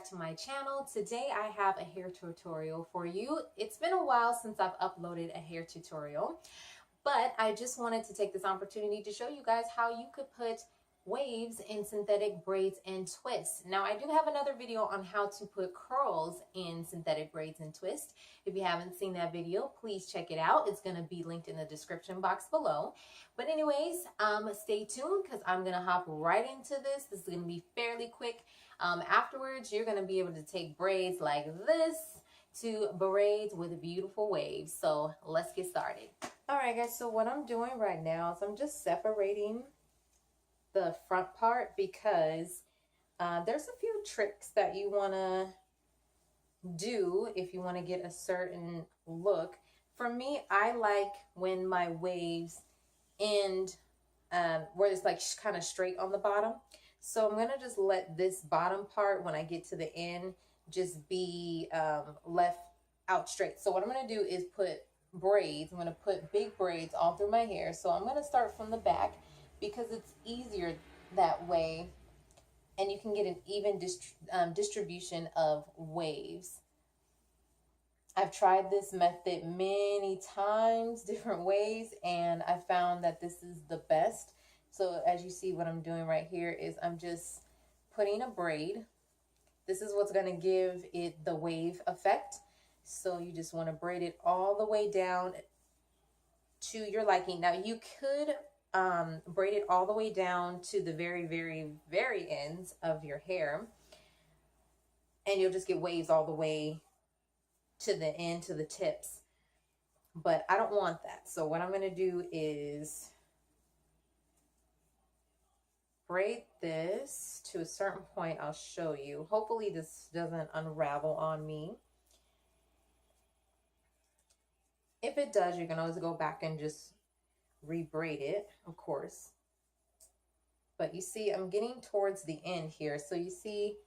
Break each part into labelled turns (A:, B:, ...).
A: back to my channel. Today I have a hair tutorial for you. It's been a while since I've uploaded a hair tutorial, but I just wanted to take this opportunity to show you guys how you could put waves in synthetic braids and twists. Now I do have another video on how to put curls in synthetic braids and twists. If you haven't seen that video, please check it out. It's going to be linked in the description box below. But anyways, stay tuned because I'm going to hop right into this. This is going to be fairly quick. Afterwards, you're going to be able to take braids like this to braids with beautiful waves. So let's get started. All right, guys, so what I'm doing right now is I'm just separating the front part because there's a few tricks that you want to do if you want to get a certain look. For me, I like when my waves end where it's like kind of straight on the bottom. So I'm going to just let this bottom part, when I get to the end, just be left out straight. So what I'm going to do is put braids. I'm going to put big braids all through my hair. So I'm going to start from the back because it's easier that way and you can get an even distribution of waves. I've tried this method many times, different ways, and I found that this is the best. So as you see, what I'm doing right here is I'm just putting a braid. This is what's going to give it the wave effect. So you just want to braid it all the way down to your liking. Now you could braid it all the way down to the very, very, very ends of your hair, and you'll just get waves all the way to the end, to the tips. But I don't want that. So what I'm going to do is braid this to a certain point. I'll show you. Hopefully this doesn't unravel on me. If it does, you can always go back and just re-braid it, of course. But you see, I'm getting towards the end here. So you see,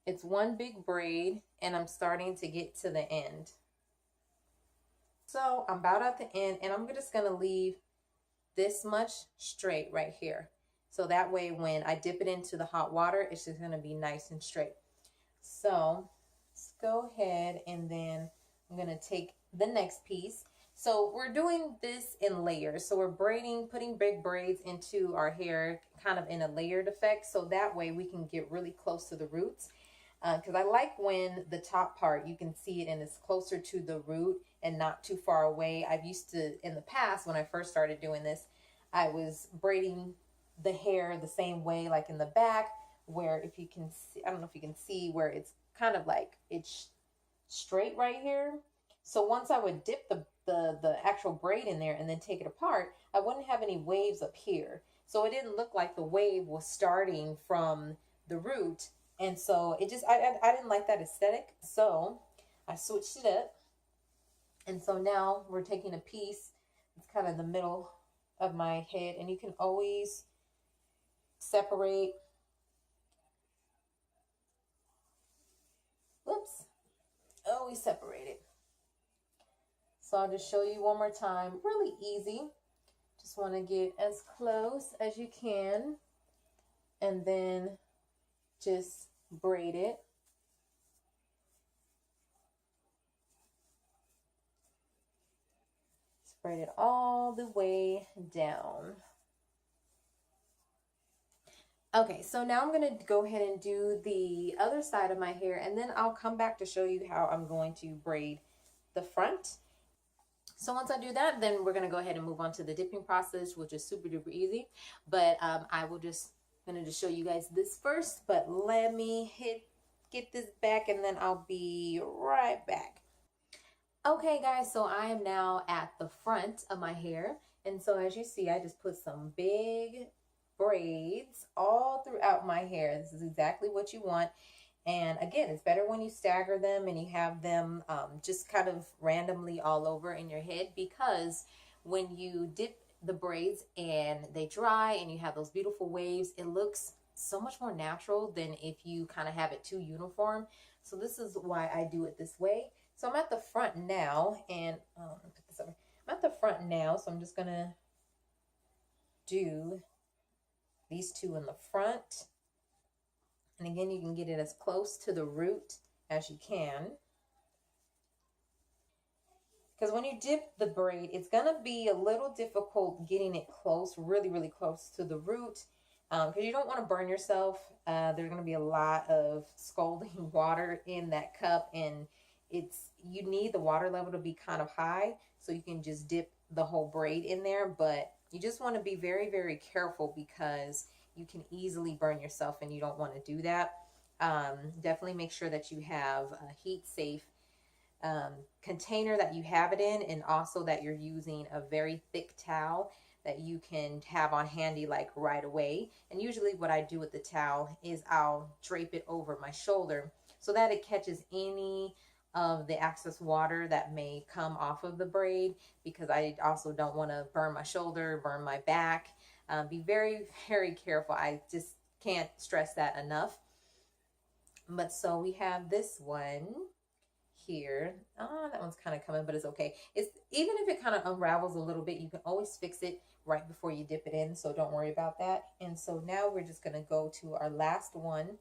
A: it's one big braid and I'm starting to get to the end. So I'm about at the end and I'm just going to leave this much straight right here. So that way when I dip it into the hot water, it's just going to be nice and straight. So let's go ahead and then I'm going to take the next piece. So we're doing this in layers. So we're braiding, putting big braids into our hair kind of in a layered effect. So that way we can get really close to the roots. Because I like when the top part, you can see it and it's closer to the root and not too far away. I've used to, in the past, when I first started doing this, I was braiding the hair the same way, like in the back, where if you can see, I don't know if you can see where it's kind of like it's straight right here. So once I would dip the actual braid in there and then take it apart, I wouldn't have any waves up here. So it didn't look like the wave was starting from the root. And so it just, I didn't like that aesthetic. So I switched it up. And so now we're taking a piece, it's kind of the middle of my head, and you can always separate. Whoops. Always separate it. So I'll just show you one more time. Really easy. Just want to get as close as you can and then just braid it. Braid it all the way down. Okay, so now I'm going to go ahead and do the other side of my hair, and then I'll come back to show you how I'm going to braid the front. So once I do that, then we're going to go ahead and move on to the dipping process, which is super duper easy. But I will just going to show you guys this first, but let me get this back and then I'll be right back. Okay guys, so I am now at the front of my hair, and so as you see, I just put some big braids all throughout my hair. This is exactly what you want. And again, it's better when you stagger them and you have them just kind of randomly all over in your head, because when you dip the braids and they dry and you have those beautiful waves, it looks so much more natural than if you kind of have it too uniform. So this is why I do it this way. So I'm at the front now, and put this over. I'm at the front now, so I'm just gonna do these two in the front. And again, you can get it as close to the root as you can. Because when you dip the braid, it's going to be a little difficult getting it close, really, really close to the root. Because you don't want to burn yourself. There's going to be a lot of scalding water in that cup. And you need the water level to be kind of high so you can just dip the whole braid in there. But you just want to be very, very careful because you can easily burn yourself and you don't want to do that. Definitely make sure that you have a heat safe container that you have it in, and also that you're using a very thick towel that you can have on handy like right away. And usually what I do with the towel is I'll drape it over my shoulder so that it catches any of the excess water that may come off of the braid, because I also don't want to burn my shoulder, burn my back. Be very, very careful. I just can't stress that enough. But so we have this one here. That one's kind of coming, but it's okay. It's even if it kind of unravels a little bit, you can always fix it right before you dip it in, so don't worry about that. And so now we're just going to go to our last one.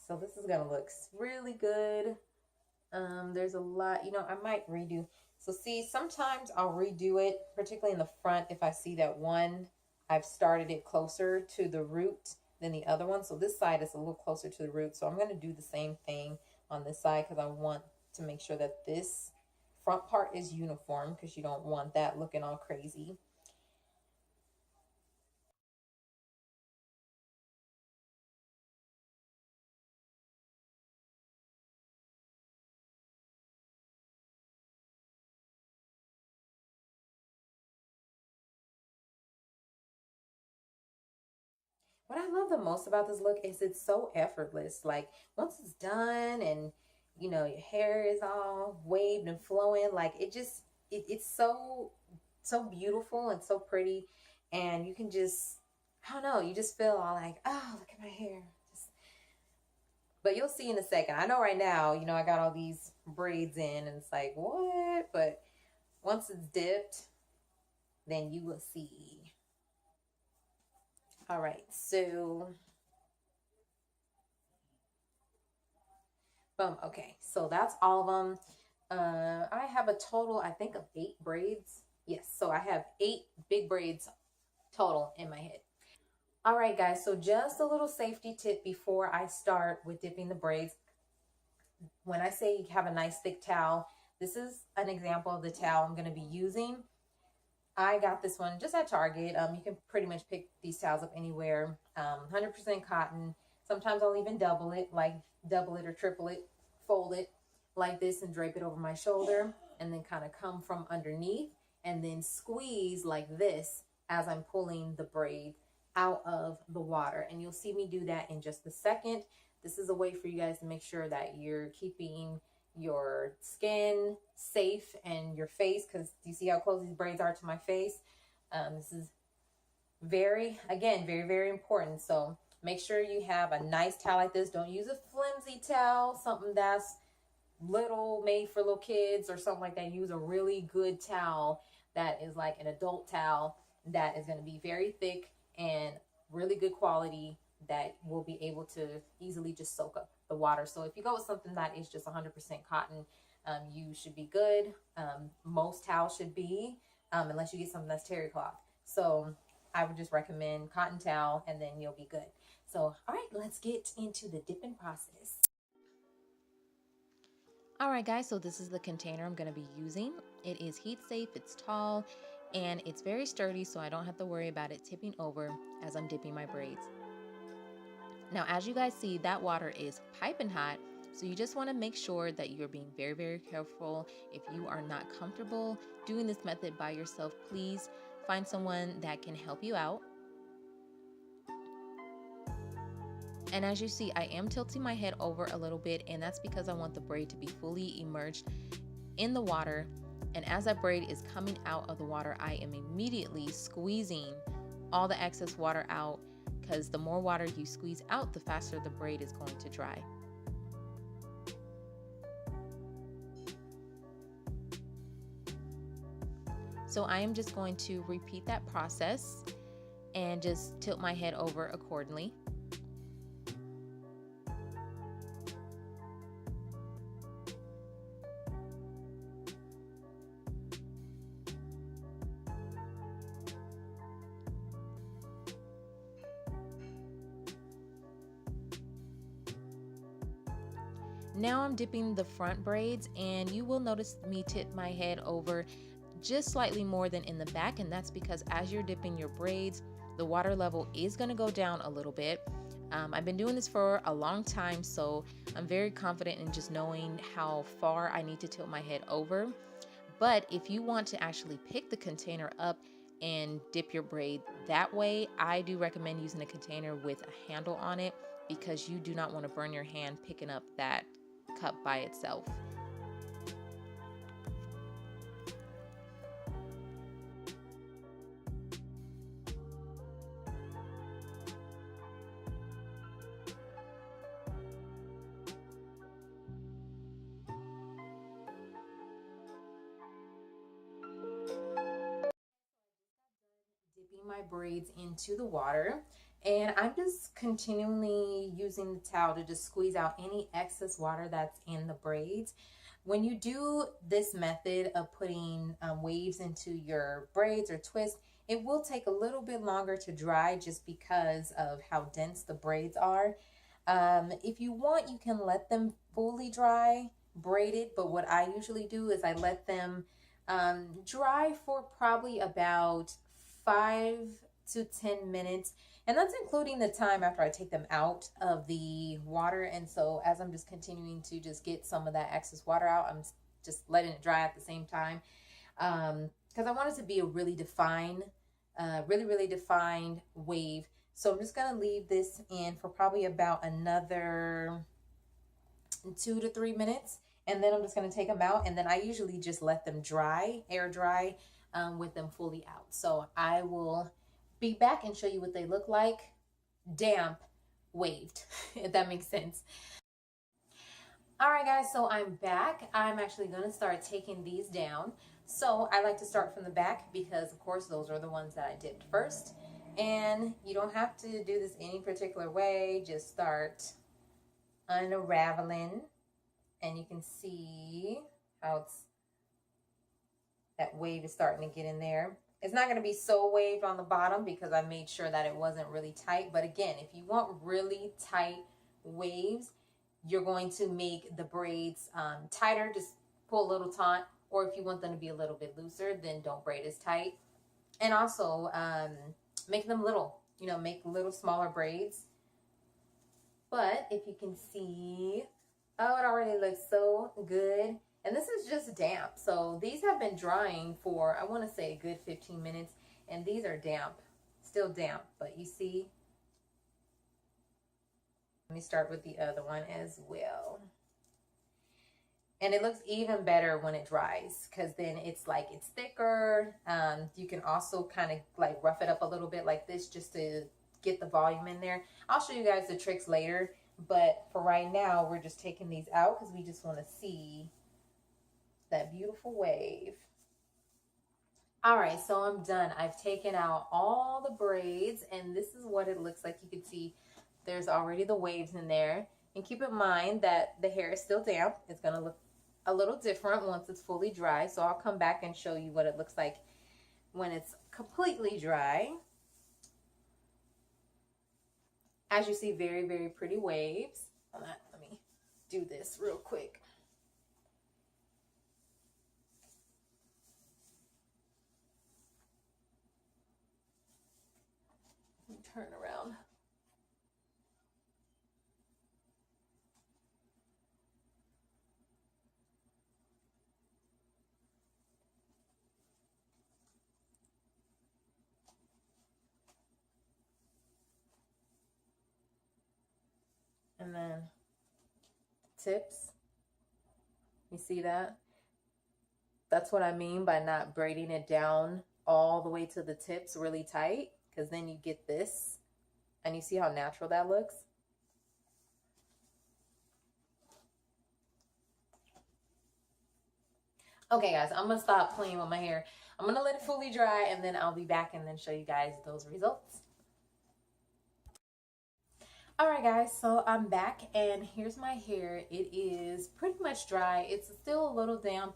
A: So this is going to look really good. There's a lot, I might redo. So see, sometimes I'll redo it, particularly in the front, if I see that one, I've started it closer to the root than the other one. So this side is a little closer to the root. So I'm going to do the same thing on this side because I want to make sure that this front part is uniform, because you don't want that looking all crazy. What I love the most about this look is it's so effortless. Like once it's done and your hair is all waved and flowing, like it's so beautiful and so pretty, and you can just, I don't know, you just feel all like, oh, look at my hair. But you'll see in a second. I know right now, I got all these braids in and it's like, what? But once it's dipped, then you will see. All right, so boom. Okay, so that's all of them. I have a total, I think, of 8 braids. Yes, so I have 8 big braids total in my head. All right, guys, so just a little safety tip before I start with dipping the braids. When I say you have a nice thick towel, this is an example of the towel I'm going to be using. I got this one just at Target. You can pretty much pick these towels up anywhere. 100% cotton. Sometimes I'll even double it or triple it, fold it like this and drape it over my shoulder, and then kind of come from underneath and then squeeze like this as I'm pulling the braid out of the water. And you'll see me do that in just a second. This is a way for you guys to make sure that you're keeping your skin safe and your face, because you see how close these braids are to my face. This is very, very important. So make sure you have a nice towel like this. Don't use a flimsy towel, something that's made for little kids or something like that. Use a really good towel that is like an adult towel that is going to be very thick and really good quality, that will be able to easily just soak up the water. So if you go with something that is just 100% cotton, you should be good. Most towels should be, unless you get something that's terry cloth. So I would just recommend cotton towel, and then you'll be good. So, all right, let's get into the dipping process. All right, guys, so this is the container I'm going to be using. It is heat safe, it's tall, and it's very sturdy, so I don't have to worry about it tipping over as I'm dipping my braids. Now, as you guys see, that water is piping hot, so you just want to make sure that you're being very, very careful. If you are not comfortable doing this method by yourself, please find someone that can help you out. And as you see, I am tilting my head over a little bit, and that's because I want the braid to be fully immersed in the water. And as that braid is coming out of the water, I am immediately squeezing all the excess water out, because the more water you squeeze out, the faster the braid is going to dry. So I am just going to repeat that process and just tilt my head over accordingly. Now I'm dipping the front braids, and you will notice me tip my head over just slightly more than in the back, and that's because as you're dipping your braids, the water level is going to go down a little bit. I've been doing this for a long time, so I'm very confident in just knowing how far I need to tilt my head over. But if you want to actually pick the container up and dip your braid that way, I do recommend using a container with a handle on it, because you do not want to burn your hand picking up that cup by itself. Dipping my braids into the water, and I'm just continually using the towel to just squeeze out any excess water that's in the braids. When you do this method of putting waves into your braids or twist, it will take a little bit longer to dry just because of how dense the braids are. If you want, you can let them fully dry braided, but what I usually do is I let them dry for probably about 5 to 10 minutes, and that's including the time after I take them out of the water. And so as I'm just continuing to just get some of that excess water out, I'm just letting it dry at the same time, because I want it to be a really defined really defined wave. So I'm just gonna leave this in for probably about another 2 to 3 minutes, and then I'm just going to take them out, and then I usually just let them dry, air dry, with them fully out. So I will be back and show you what they look like damp waved, if that makes sense. All right, guys, so I'm back. I'm actually going to start taking these down. So I like to start from the back because, of course, those are the ones that I dipped first. And you don't have to do this any particular way. Just start unraveling, and you can see how that wave is starting to get in there. It's not going to be so waved on the bottom because I made sure that it wasn't really tight. But again, if you want really tight waves, you're going to make the braids tighter, just pull a little taut. Or if you want them to be a little bit looser, then don't braid as tight. And also make them little, make little smaller braids. But if you can see, oh, it already looks so good. And this is just damp. So these have been drying for, I want to say, a good 15 minutes. And these are damp, still damp. But you see, let me start with the other one as well. And it looks even better when it dries, because then it's thicker. You can also kind of like rough it up a little bit like this just to get the volume in there. I'll show you guys the tricks later, but for right now, we're just taking these out because we just want to see that beautiful wave. All right, so I'm done. I've taken out all the braids, and this is what it looks like. You can see there's already the waves in there. And keep in mind that the hair is still damp. It's going to look a little different once it's fully dry. So I'll come back and show you what it looks like when it's completely dry. As you see, very, very pretty waves. Hold on, let me do this real quick. Turn around. And then tips. You see that? That's what I mean by not braiding it down all the way to the tips really tight, because then you get this, and you see how natural that looks. Okay guys, I'm gonna stop playing with my hair. I'm gonna let it fully dry and then I'll be back and then show you guys those results. Alright guys, so I'm back and here's my hair. It is pretty much dry. It's still a little damp,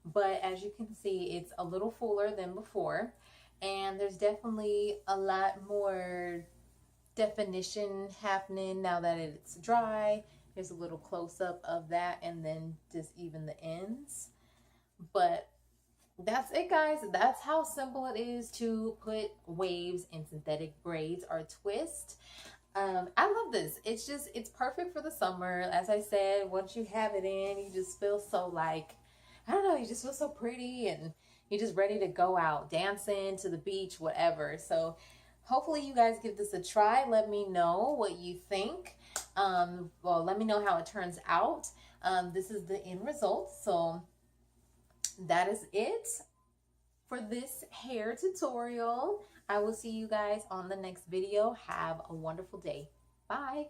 A: but as you can see, it's a little fuller than before. And there's definitely a lot more definition happening now that it's dry. Here's a little close-up of that and then just even the ends. But that's it guys. That's how simple it is to put waves in synthetic braids or twist. I love this. It's perfect for the summer. As I said, once you have it in, you just feel so like, I don't know, you just feel so pretty and you're just ready to go out dancing, to the beach, whatever. So hopefully you guys give this a try. Let me know what you think. Well, let me know how it turns out. This is the end result. So that is it for this hair tutorial. I will see you guys on the next video. Have a wonderful day. Bye.